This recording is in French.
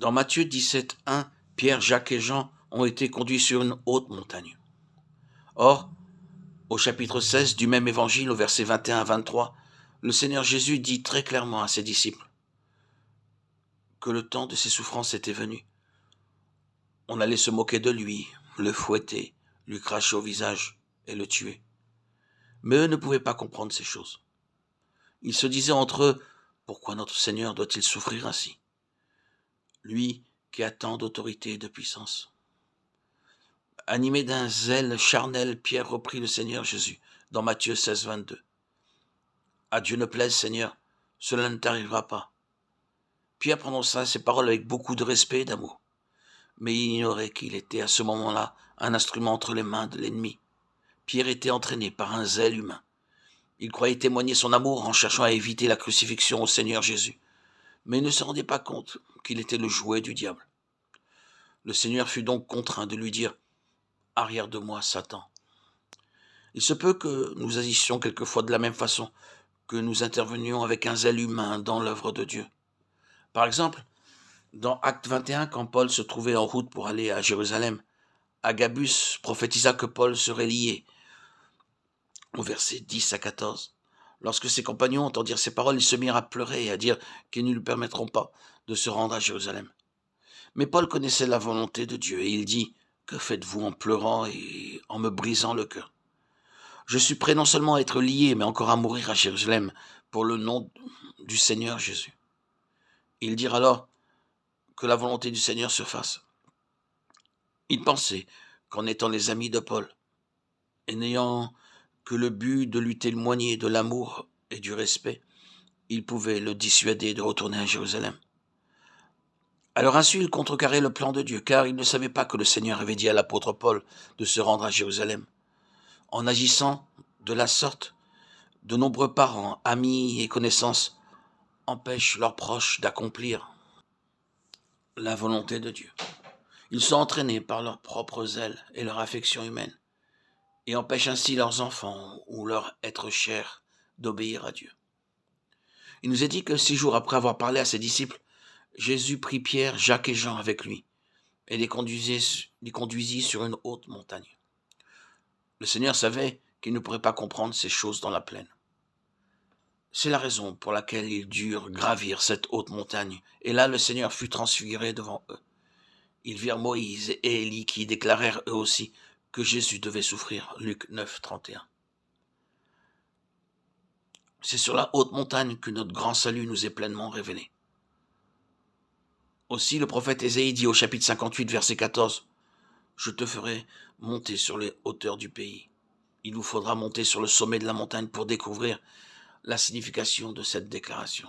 Dans Matthieu 17, 1, Pierre, Jacques et Jean ont été conduits sur une haute montagne. Or, au chapitre 16 du même évangile, au verset 21 à 23, le Seigneur Jésus dit très clairement à ses disciples que le temps de ses souffrances était venu. On allait se moquer de lui, le fouetter, lui cracher au visage et le tuer. Mais eux ne pouvaient pas comprendre ces choses. Ils se disaient entre eux, pourquoi notre Seigneur doit-il souffrir ainsi? Lui qui a tant d'autorité et de puissance. Animé d'un zèle charnel, Pierre reprit le Seigneur Jésus dans Matthieu 16, 22. À Dieu ne plaise, Seigneur, cela ne t'arrivera pas. Pierre prononça ces paroles avec beaucoup de respect et d'amour. Mais il ignorait qu'il était à ce moment-là un instrument entre les mains de l'ennemi. Pierre était entraîné par un zèle humain. Il croyait témoigner son amour en cherchant à éviter la crucifixion au Seigneur Jésus, mais il ne se rendait pas compte qu'il était le jouet du diable. Le Seigneur fut donc contraint de lui dire « Arrière de moi, Satan ». Il se peut que nous agissions quelquefois de la même façon, que nous intervenions avec un zèle humain dans l'œuvre de Dieu. Par exemple, dans Acte 21, quand Paul se trouvait en route pour aller à Jérusalem, Agabus prophétisa que Paul serait lié, au verset 10 à 14. Lorsque ses compagnons entendirent ces paroles, ils se mirent à pleurer et à dire qu'ils ne lui permettront pas de se rendre à Jérusalem. Mais Paul connaissait la volonté de Dieu et il dit « Que faites-vous en pleurant et en me brisant le cœur ? Je suis prêt non seulement à être lié, mais encore à mourir à Jérusalem pour le nom du Seigneur Jésus. » Ils dirent alors que la volonté du Seigneur se fasse. Ils pensaient qu'en étant les amis de Paul, et n'ayant que le but de lui témoigner de l'amour et du respect, ils pouvaient le dissuader de retourner à Jérusalem. À leur insu, ils contrecarraient le plan de Dieu, car ils ne savaient pas que le Seigneur avait dit à l'apôtre Paul de se rendre à Jérusalem. En agissant de la sorte, de nombreux parents, amis et connaissances empêchent leurs proches d'accomplir la volonté de Dieu. Ils sont entraînés par leur propre zèle et leur affection humaine, et empêchent ainsi leurs enfants ou leur être cher d'obéir à Dieu. Il nous est dit que 6 jours après avoir parlé à ses disciples, Jésus prit Pierre, Jacques et Jean avec lui et les conduisit sur une haute montagne. Le Seigneur savait qu'ils ne pourraient pas comprendre ces choses dans la plaine. C'est la raison pour laquelle ils durent gravir cette haute montagne, et là le Seigneur fut transfiguré devant eux. Ils virent Moïse et Élie qui déclarèrent eux aussi que Jésus devait souffrir. Luc 9, 31. C'est sur la haute montagne que notre grand salut nous est pleinement révélé. Aussi le prophète Ésaïe dit au chapitre 58, verset 14, « Je te ferai monter sur les hauteurs du pays. Il vous faudra monter sur le sommet de la montagne pour découvrir la signification de cette déclaration. »